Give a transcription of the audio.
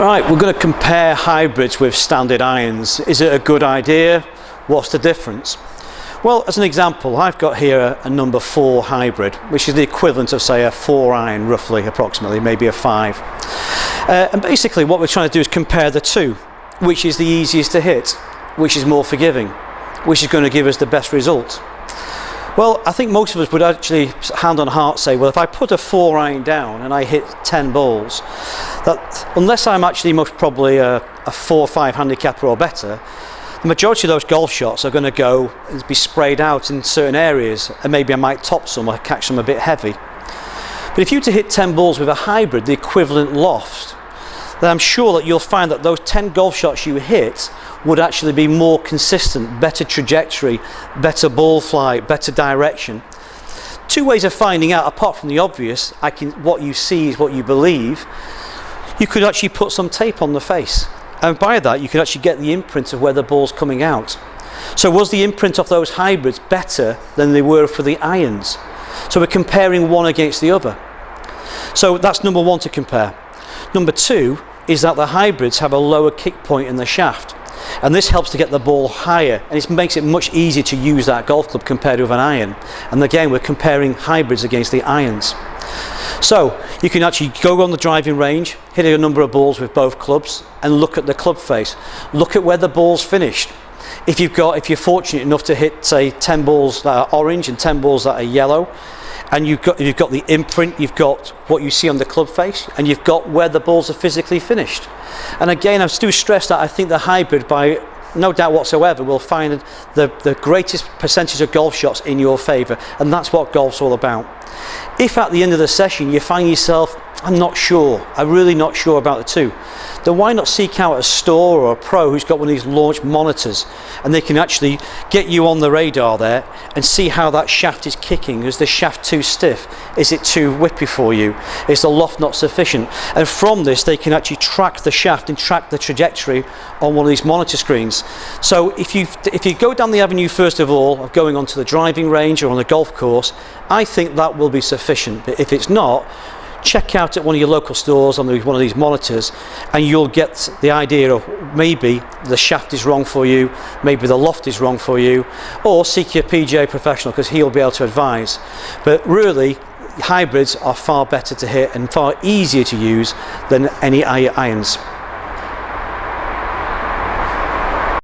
Right, we're going to compare hybrids with standard irons. Is it a good idea? What's the difference? Well, as an example, I've got here a number 4 hybrid, which is the equivalent of, say, a 4 iron, roughly, approximately, maybe a 5. And basically what we're trying to do is compare the two. Which is the easiest to hit? Which is more forgiving? Which is going to give us the best result? Well, I think most of us would actually, hand on heart, say, well, if I put a 4 iron down and I hit 10 balls, that unless I'm actually most probably a 4 or 5 handicapper or better, the majority of those golf shots are going to go and be sprayed out in certain areas, and maybe I might top some or catch them a bit heavy. But if you were to hit 10 balls with a hybrid, the equivalent loft, then I'm sure that you'll find that those 10 golf shots you hit would actually be more consistent, better trajectory, better ball flight, better direction. 2 ways of finding out, apart from the obvious, what you see is what you believe. You could actually put some tape on the face, and by that you could actually get the imprint of where the ball's coming out. So was the imprint of those hybrids better than they were for the irons? So we're comparing one against the other. So that's number 1 to compare. Number 2 is that the hybrids have a lower kick point in the shaft, and this helps to get the ball higher, and it makes it much easier to use that golf club compared with an iron. And again, we're comparing hybrids against the irons. So you can actually go on the driving range, hit a number of balls with both clubs, and look at the club face. Look at where the ball's finished. If you're fortunate enough to hit, say, 10 balls that are orange and 10 balls that are yellow, and you've got the imprint, you've got what you see on the club face, and you've got where the balls are physically finished. And again, I do stress that I think the hybrid, by no doubt whatsoever, will find the greatest percentage of golf shots in your favour, and that's what golf's all about. If at the end of the session you find yourself, I'm really not sure about the two, then why not seek out a store or a pro who's got one of these launch monitors, and they can actually get you on the radar there and see how that shaft is kicking. Is the shaft too stiff? Is it too whippy for you? Is the loft not sufficient? And from this they can actually track the shaft and track the trajectory on one of these monitor screens. So if you go down the avenue first of all of going onto the driving range or on the golf course, I think that will be sufficient. But if it's not, check out at one of your local stores on one of these monitors, and you'll get the idea of maybe the shaft is wrong for you, maybe the loft is wrong for you, or seek your PGA professional, because he'll be able to advise. But really, hybrids are far better to hit and far easier to use than any irons.